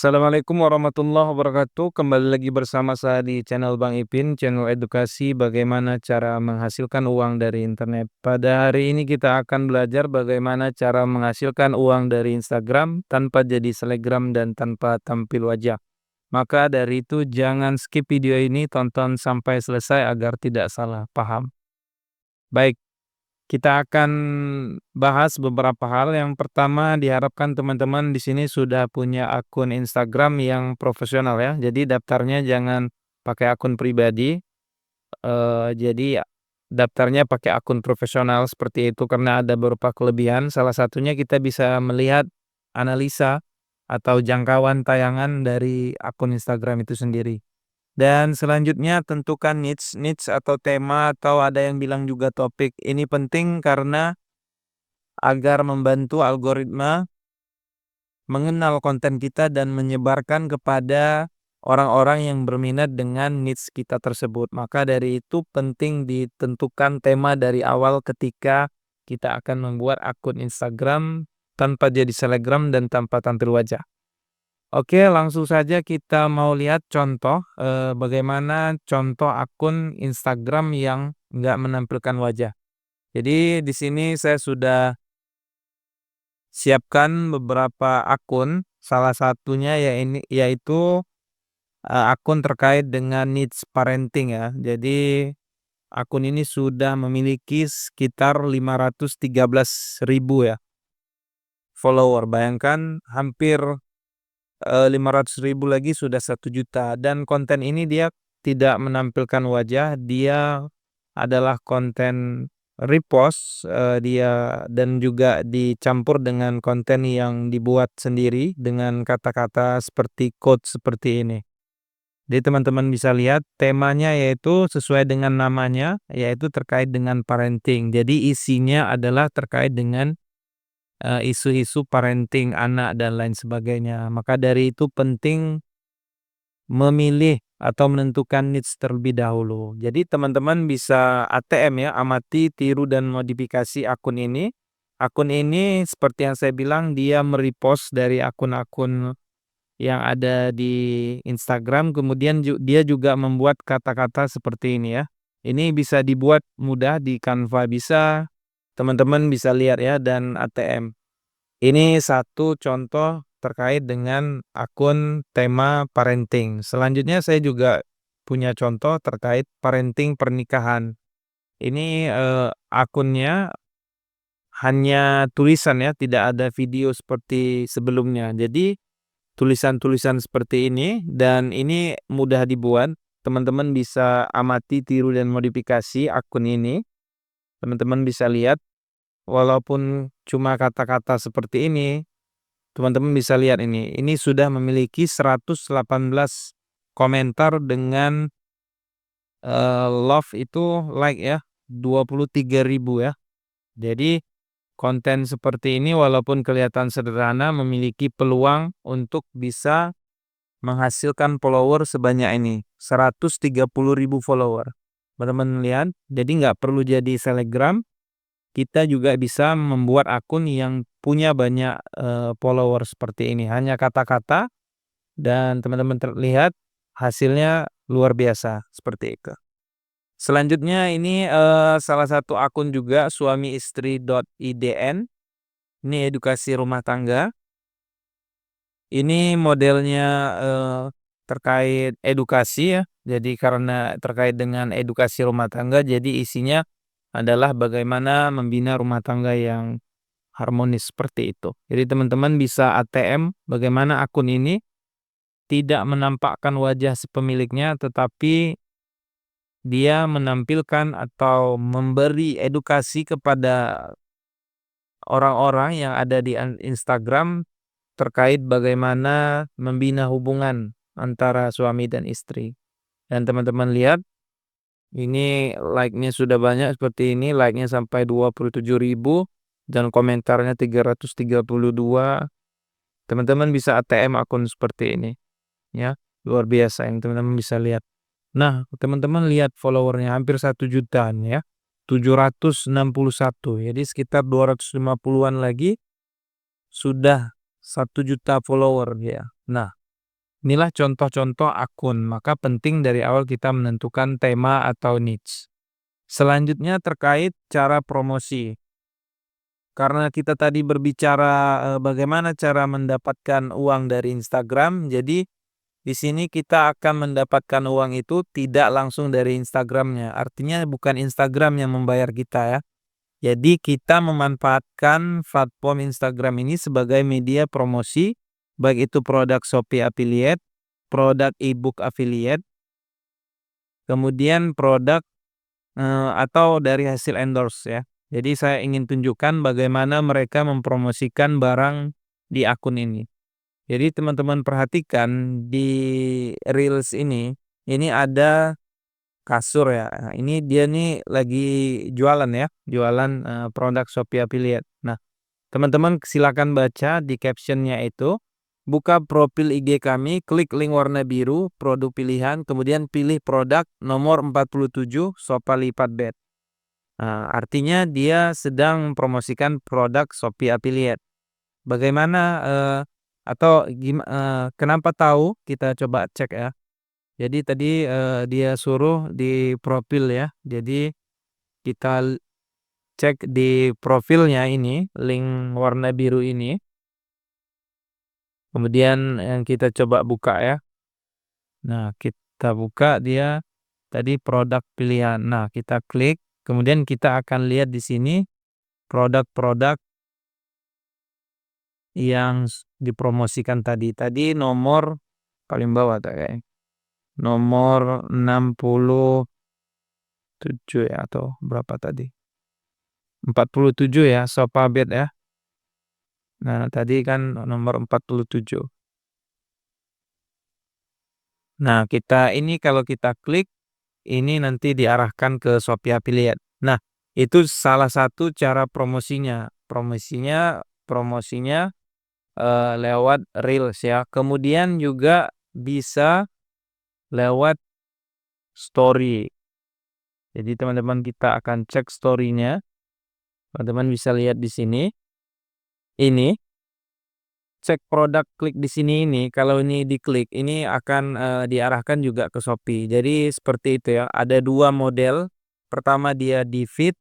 Assalamualaikum warahmatullahi wabarakatuh. Kembali lagi bersama saya di channel Bang Ipin, channel edukasi bagaimana cara menghasilkan uang dari internet. Pada hari ini kita akan belajar bagaimana cara menghasilkan uang dari Instagram tanpa jadi selebgram dan tanpa tampil wajah. Maka dari itu jangan skip video ini, tonton sampai selesai agar tidak salah paham. Baik, kita akan bahas beberapa hal. Yang pertama, diharapkan teman-teman di sini sudah punya akun Instagram yang profesional ya. Jadi daftarnya jangan pakai akun pribadi. Jadi daftarnya pakai akun profesional seperti itu karena ada beberapa kelebihan. Salah satunya kita bisa melihat analisa atau jangkauan tayangan dari akun Instagram itu sendiri. Dan selanjutnya tentukan niche atau tema atau ada yang bilang juga topik. Ini penting karena agar membantu algoritma mengenal konten kita dan menyebarkan kepada orang-orang yang berminat dengan niche kita tersebut. Maka dari itu penting ditentukan tema dari awal ketika kita akan membuat akun Instagram tanpa jadi selebgram dan tanpa tampil wajah. Oke, langsung saja kita mau lihat contoh, bagaimana contoh akun Instagram yang nggak menampilkan wajah. Jadi di sini saya sudah siapkan beberapa akun, salah satunya yaitu, akun terkait dengan niche parenting ya. Jadi akun ini sudah memiliki sekitar 513.000 ya follower. Bayangkan hampir 500.000 lagi sudah 1 juta, dan konten ini dia tidak menampilkan wajah, dia adalah konten repost, dia dan juga dicampur dengan konten yang dibuat sendiri dengan kata-kata seperti quote seperti ini. Jadi teman-teman bisa lihat temanya yaitu sesuai dengan namanya, yaitu terkait dengan parenting. Jadi isinya adalah terkait dengan isu-isu parenting anak dan lain sebagainya. Maka dari itu penting memilih atau menentukan niche terlebih dahulu. Jadi teman-teman bisa ATM ya, amati, tiru dan modifikasi akun ini. Akun ini seperti yang saya bilang dia merepost dari akun-akun yang ada di Instagram, kemudian dia juga membuat kata-kata seperti ini ya. Ini bisa dibuat mudah di Canva, bisa teman-teman bisa lihat ya, dan ATM. Ini satu contoh terkait dengan akun tema parenting. Selanjutnya saya juga punya contoh terkait parenting pernikahan. Ini, akunnya hanya tulisan ya, tidak ada video seperti sebelumnya. Jadi tulisan-tulisan seperti ini, dan ini mudah dibuat. Teman-teman bisa amati, tiru dan modifikasi akun ini. Teman-teman bisa lihat walaupun cuma kata-kata seperti ini, teman-teman bisa lihat ini sudah memiliki 118 komentar dengan, love itu like ya, 23.000 ya. Jadi konten seperti ini walaupun kelihatan sederhana memiliki peluang untuk bisa menghasilkan follower sebanyak ini, 130.000 follower. Teman-teman lihat, jadi nggak perlu jadi selebgram, kita juga bisa membuat akun yang punya banyak, follower seperti ini. Hanya kata-kata dan teman-teman terlihat hasilnya luar biasa, seperti itu. Selanjutnya ini, salah satu akun juga suamiistri.idn, ini edukasi rumah tangga. Ini modelnya, terkait edukasi ya, jadi karena terkait dengan edukasi rumah tangga, jadi isinya adalah bagaimana membina rumah tangga yang harmonis seperti itu. Jadi teman-teman bisa ATM bagaimana akun ini tidak menampakkan wajah si pemiliknya, tetapi dia menampilkan atau memberi edukasi kepada orang-orang yang ada di Instagram terkait bagaimana membina hubungan antara suami dan istri. Dan teman-teman lihat, ini like-nya sudah banyak seperti ini, like-nya sampai 27.000 dan komentarnya 332. Teman-teman bisa ATM akun seperti ini, ya. Luar biasa yang teman-teman bisa lihat. Nah, teman-teman lihat followernya hampir 1 jutaan ya. 761. Jadi sekitar 250-an lagi sudah 1 juta follower ya. Nah, Inilah contoh-contoh akun, maka penting dari awal kita menentukan tema atau niche. Selanjutnya terkait cara promosi. Karena kita tadi berbicara, bagaimana cara mendapatkan uang dari Instagram, jadi di sini kita akan mendapatkan uang itu tidak langsung dari Instagramnya. Artinya bukan Instagram yang membayar kita ya. Jadi kita memanfaatkan platform Instagram ini sebagai media promosi, baik itu produk Shopee Affiliate, produk e-book affiliate, kemudian produk atau dari hasil endorse ya. Jadi saya ingin tunjukkan bagaimana mereka mempromosikan barang di akun ini. Jadi teman-teman perhatikan di reels ini ada kasur ya. Nah, ini dia nih lagi jualan ya, jualan produk Shopee Affiliate. Nah, teman-teman silakan baca di captionnya itu, buka profil IG kami, klik link warna biru, produk pilihan, kemudian pilih produk nomor 47 sofa lipat bed. Nah, artinya dia sedang mempromosikan produk Shopee Affiliate. Bagaimana kenapa tahu? Kita coba cek ya. Jadi tadi dia suruh di profil ya. Jadi kita cek di profilnya ini, link warna biru ini. Kemudian yang kita coba buka ya. Nah, kita buka dia tadi produk pilihan. Nah, kita klik, kemudian kita akan lihat di sini produk-produk yang dipromosikan tadi. Tadi nomor paling bawah tuh kayaknya. Nomor 67 ya atau berapa tadi? 47 ya, sofa bed ya. Nah, tadi kan nomor 47. Nah, kalau kita klik, ini nanti diarahkan ke Shopee Affiliate. Nah, itu salah satu cara promosinya. Promosinya lewat reels ya. Kemudian juga bisa lewat story. Jadi teman-teman kita akan cek story-nya. Teman-teman bisa lihat di sini. Ini cek produk, klik di sini ini, kalau ini diklik, ini akan, diarahkan juga ke Shopee. Jadi seperti itu ya, ada 2 model. Pertama dia di feed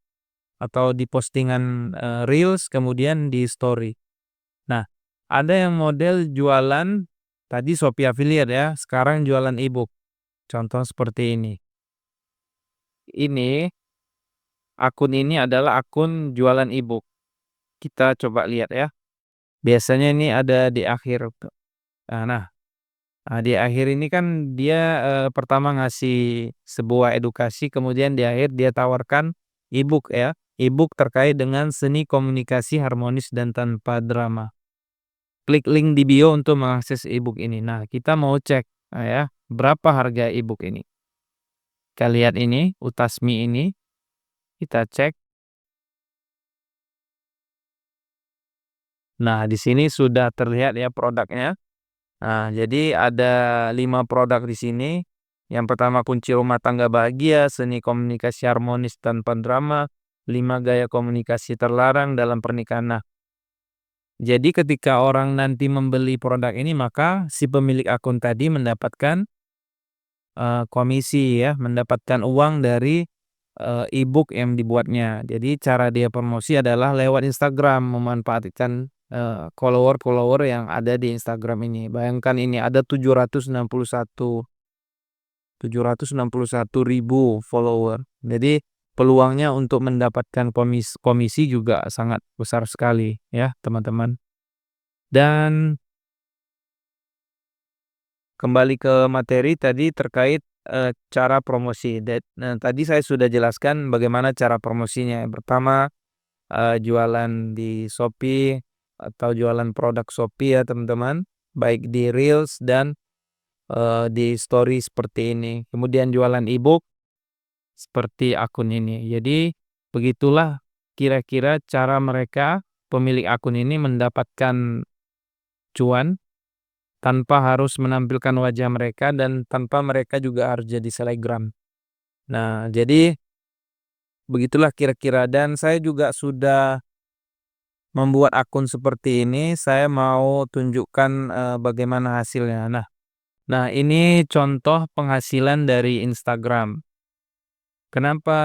atau di postingan, reels, kemudian di story. Nah, ada yang model jualan, tadi Shopee Affiliate ya, sekarang jualan e-book. Contoh seperti ini. Ini, akun ini adalah akun jualan e-book. Kita coba lihat ya. Biasanya ini ada di akhir. Nah, di akhir ini kan dia, pertama ngasih sebuah edukasi, kemudian di akhir dia tawarkan e-book ya, e-book terkait dengan seni komunikasi harmonis dan tanpa drama. Klik link di bio untuk mengakses e-book ini. Nah, kita mau cek, ya, berapa harga e-book ini. Kita lihat ini, Utasmi ini, kita cek. Nah, di sini sudah terlihat ya produknya. Nah, jadi ada 5 produk di sini. Yang pertama kunci rumah tangga bahagia, seni komunikasi harmonis tanpa drama, 5 gaya komunikasi terlarang dalam pernikahan. Nah, jadi ketika orang nanti membeli produk ini maka si pemilik akun tadi mendapatkan komisi ya, mendapatkan uang dari e-book yang dibuatnya. Jadi cara dia promosi adalah lewat Instagram, memanfaatkan follower-follower yang ada di Instagram ini. Bayangkan ini ada 761 ribu follower. Jadi peluangnya untuk mendapatkan komisi juga sangat besar sekali ya, teman-teman. Dan kembali ke materi tadi terkait cara promosi. Nah, tadi saya sudah jelaskan bagaimana cara promosinya. Yang pertama, jualan di Shopee atau jualan produk Shopee ya teman-teman, baik di reels dan di story seperti ini. Kemudian jualan e-book seperti akun ini. Jadi begitulah kira-kira cara mereka pemilik akun ini mendapatkan cuan tanpa harus menampilkan wajah mereka dan tanpa mereka juga harus jadi selebgram. Nah, jadi begitulah kira-kira, dan saya juga sudah membuat akun seperti ini. Saya mau tunjukkan bagaimana hasilnya. Nah, Nah, ini contoh penghasilan dari Instagram. Kenapa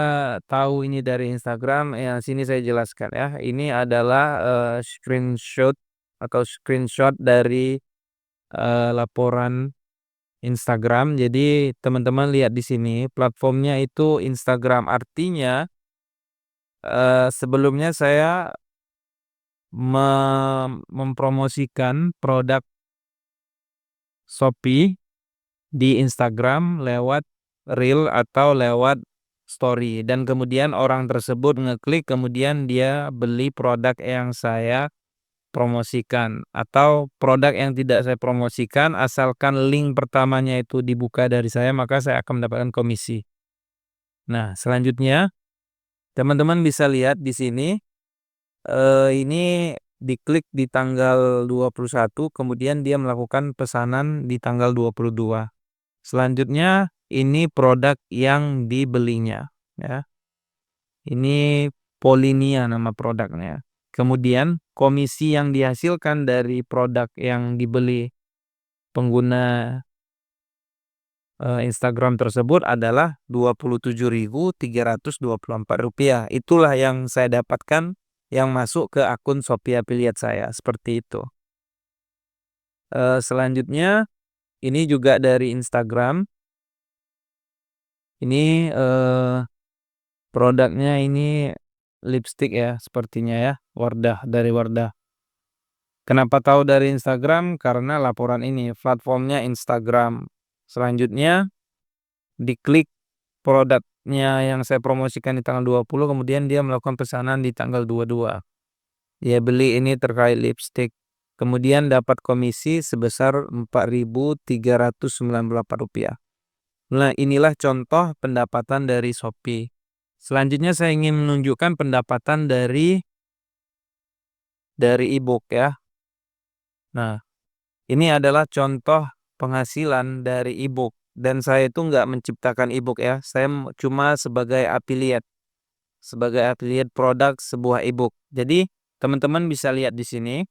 tahu ini dari Instagram? Ya, sini saya jelaskan ya. Ini adalah, screenshot dari, laporan Instagram. Jadi teman-teman lihat di sini platformnya itu Instagram. Artinya, sebelumnya saya mempromosikan produk Shopee di Instagram lewat reel atau lewat story, dan kemudian orang tersebut ngeklik, kemudian dia beli produk yang saya promosikan atau produk yang tidak saya promosikan, asalkan link pertamanya itu dibuka dari saya, maka saya akan mendapatkan komisi. Nah, selanjutnya teman-teman bisa lihat di sini, ini diklik di tanggal 21, kemudian dia melakukan pesanan di tanggal 22. Selanjutnya ini produk yang dibelinya, ya. Ini Polinia nama produknya. Kemudian komisi yang dihasilkan dari produk yang dibeli pengguna, Instagram tersebut adalah Rp27.324. Itulah yang saya dapatkan yang masuk ke akun Shopee Affiliate saya, seperti itu. Selanjutnya ini juga dari Instagram. Ini, produknya ini lipstik ya, sepertinya ya, dari Wardah. Kenapa tahu dari Instagram? Karena laporan ini, platformnya Instagram. Selanjutnya, diklik produknya yang saya promosikan di tanggal 20, kemudian dia melakukan pesanan di tanggal 22. Dia beli ini terkait lipstik. Kemudian dapat komisi sebesar Rp4.398. Nah, inilah contoh pendapatan dari Shopee. Selanjutnya saya ingin menunjukkan pendapatan dari e-book ya. Nah, ini adalah contoh penghasilan dari e-book, dan saya itu nggak menciptakan e-book ya. Saya cuma sebagai affiliate produk sebuah e-book. Jadi, teman-teman bisa lihat di sini,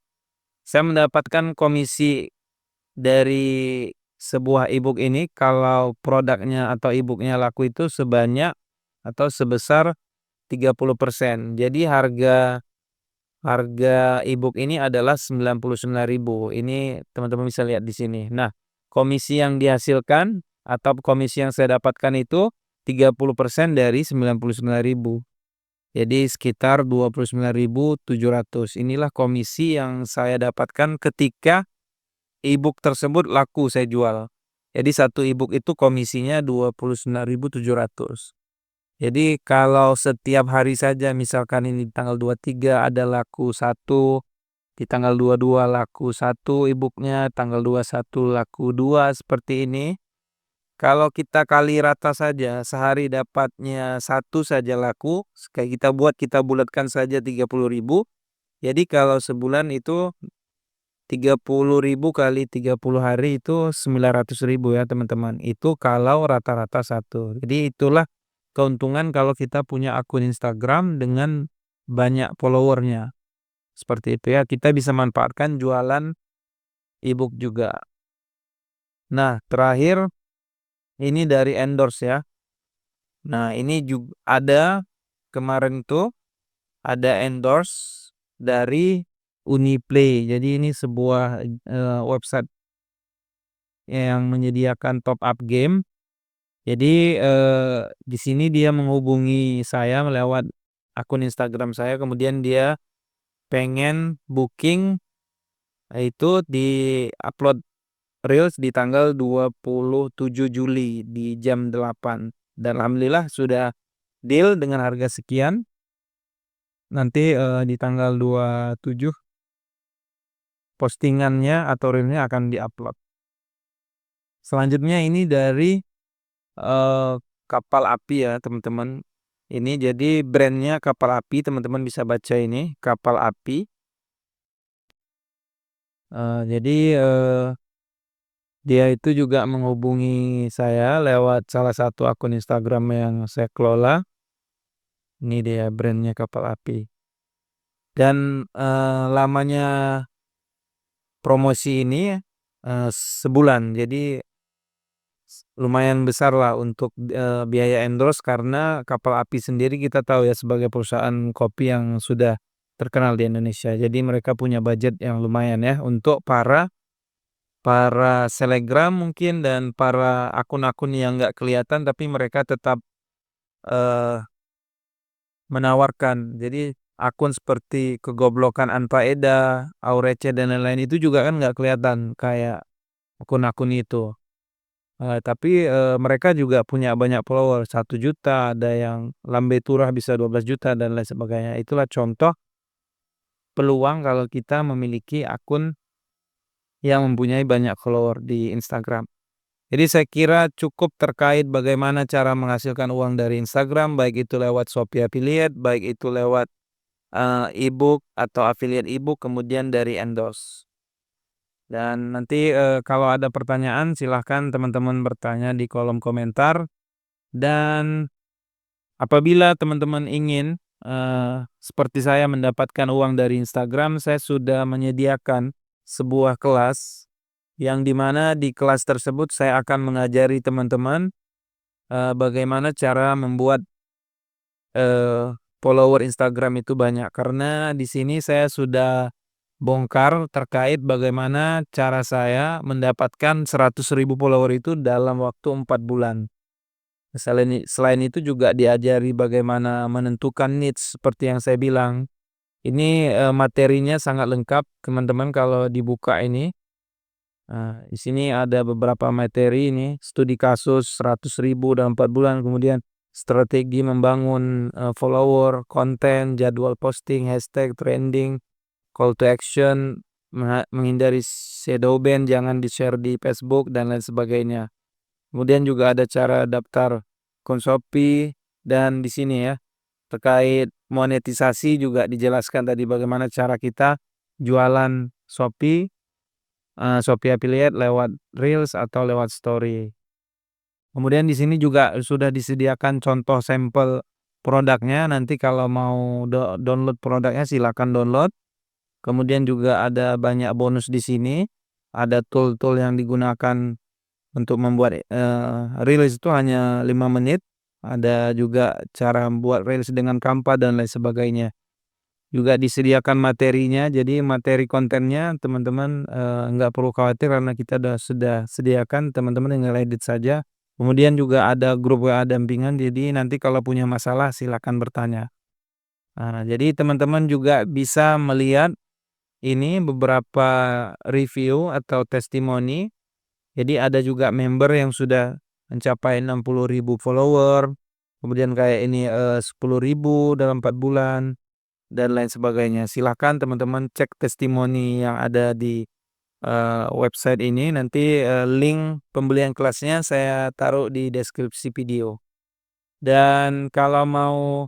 saya mendapatkan komisi dari sebuah e-book ini kalau produknya atau e-booknya laku itu sebanyak atau sebesar 30%. Jadi harga e-book ini adalah 99.000. Ini teman-teman bisa lihat di sini. Nah, komisi yang dihasilkan atau komisi yang saya dapatkan itu 30% dari 99.000. Jadi sekitar 29.700. Inilah komisi yang saya dapatkan ketika e-book tersebut laku saya jual. Jadi satu e-book itu komisinya 29.700. Jadi kalau setiap hari saja misalkan ini tanggal 23 ada laku satu, di tanggal 22 laku satu e-booknya, tanggal 21 laku 2, seperti ini. Kalau kita kali rata saja, sehari dapatnya satu saja laku, kayak kita bulatkan saja 30.000. Jadi kalau sebulan itu 30.000 kali 30 hari itu 900.000 ya teman-teman. Itu kalau rata-rata satu. Jadi itulah keuntungan kalau kita punya akun Instagram dengan banyak followernya. Seperti itu ya, kita bisa manfaatkan jualan e-book juga. Nah, terakhir ini dari endorse ya. Nah, ini juga ada kemarin tuh ada endorse dari Uniplay. Jadi ini sebuah website yang menyediakan top up game. Jadi di sini dia menghubungi saya lewat akun Instagram saya, kemudian dia pengen booking, itu di-upload reels di tanggal 27 Juli di jam 8, dan alhamdulillah sudah deal dengan harga sekian. Nanti, di tanggal 27 postingannya atau reels-nya akan di-upload. Selanjutnya ini dari, eee, kapal api ya teman-teman. Ini jadi brandnya kapal api, teman-teman bisa baca ini, kapal api. Jadi, dia itu juga menghubungi saya lewat salah satu akun Instagram yang saya kelola. Ini dia brandnya kapal api. Dan, lamanya promosi ini, sebulan. Jadi lumayan besar lah untuk, biaya endorse karena Kapal Api sendiri kita tahu ya sebagai perusahaan kopi yang sudah terkenal di Indonesia. Jadi mereka punya budget yang lumayan ya untuk para para selebgram mungkin dan para akun-akun yang nggak kelihatan tapi mereka tetap, eee, menawarkan. Jadi akun seperti Kegoblokan Anfaedah, Aurece, dan lain-lain itu juga kan nggak kelihatan kayak akun-akun itu. Tapi, mereka juga punya banyak follower, 1 juta, ada yang lambe turah bisa 12 juta dan lain sebagainya. Itulah contoh peluang kalau kita memiliki akun yang mempunyai banyak follower di Instagram. Jadi saya kira cukup terkait bagaimana cara menghasilkan uang dari Instagram, baik itu lewat Shopee Affiliate, baik itu lewat, e-book atau affiliate e-book, kemudian dari endorse. Dan nanti, kalau ada pertanyaan silahkan teman-teman bertanya di kolom komentar. Dan apabila teman-teman ingin, seperti saya mendapatkan uang dari Instagram, saya sudah menyediakan sebuah kelas yang di mana di kelas tersebut saya akan mengajari teman-teman, bagaimana cara membuat, follower Instagram itu banyak. Karena di sini saya sudah bongkar terkait bagaimana cara saya mendapatkan 100.000 follower itu dalam waktu 4 bulan. Selain itu juga diajari bagaimana menentukan niche seperti yang saya bilang. Ini, materinya sangat lengkap teman-teman kalau dibuka ini. Di sini ada beberapa materi ini, studi kasus 100.000 dalam 4 bulan, kemudian strategi membangun, follower, konten, jadwal posting, hashtag, trending, call to action, menghindari shadow ban, jangan di-share di Facebook, dan lain sebagainya. Kemudian juga ada cara daftar akun Shopee, dan di sini ya, terkait monetisasi juga dijelaskan tadi bagaimana cara kita jualan Shopee, Shopee Affiliate lewat Reels atau lewat Story. Kemudian di sini juga sudah disediakan contoh sampel produknya, nanti kalau mau download produknya silakan download. Kemudian juga ada banyak bonus di sini, ada tool-tool yang digunakan untuk membuat, reels itu hanya 5 menit, ada juga cara membuat reels dengan Canva dan lain sebagainya. Juga disediakan materinya, jadi materi kontennya teman-teman, nggak perlu khawatir karena kita sudah sediakan, teman-teman tinggal edit saja. Kemudian juga ada grup WA dampingan, jadi nanti kalau punya masalah silakan bertanya. Jadi teman-teman juga bisa melihat ini beberapa review atau testimoni. Jadi ada juga member yang sudah mencapai 60.000 follower, kemudian kayak ini, 10.000 dalam 4 bulan, dan lain sebagainya. Silakan teman-teman cek testimoni yang ada di, website ini, nanti, link pembelian kelasnya saya taruh di deskripsi video. Dan kalau mau,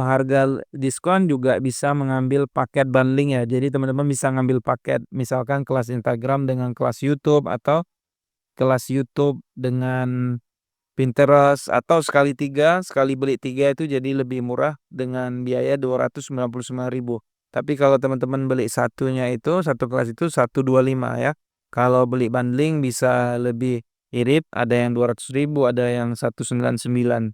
harga diskon juga bisa mengambil paket bundling ya. Jadi teman-teman bisa ngambil paket misalkan kelas Instagram dengan kelas YouTube atau kelas YouTube dengan Pinterest atau sekali 3, sekali beli 3 itu jadi lebih murah dengan biaya 299.000. Tapi kalau teman-teman beli satunya itu, satu kelas itu 125 ya. Kalau beli bundling bisa lebih irit, ada yang 200.000, ada yang 199.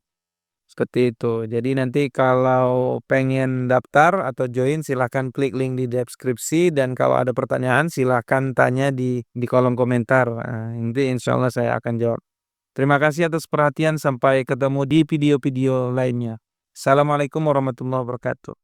Seperti itu. Jadi nanti kalau pengen daftar atau join silahkan klik link di deskripsi, dan kalau ada pertanyaan silahkan tanya di kolom komentar. Nanti insya Allah saya akan jawab. Terima kasih atas perhatian, sampai ketemu di video-video lainnya. Assalamualaikum warahmatullahi wabarakatuh.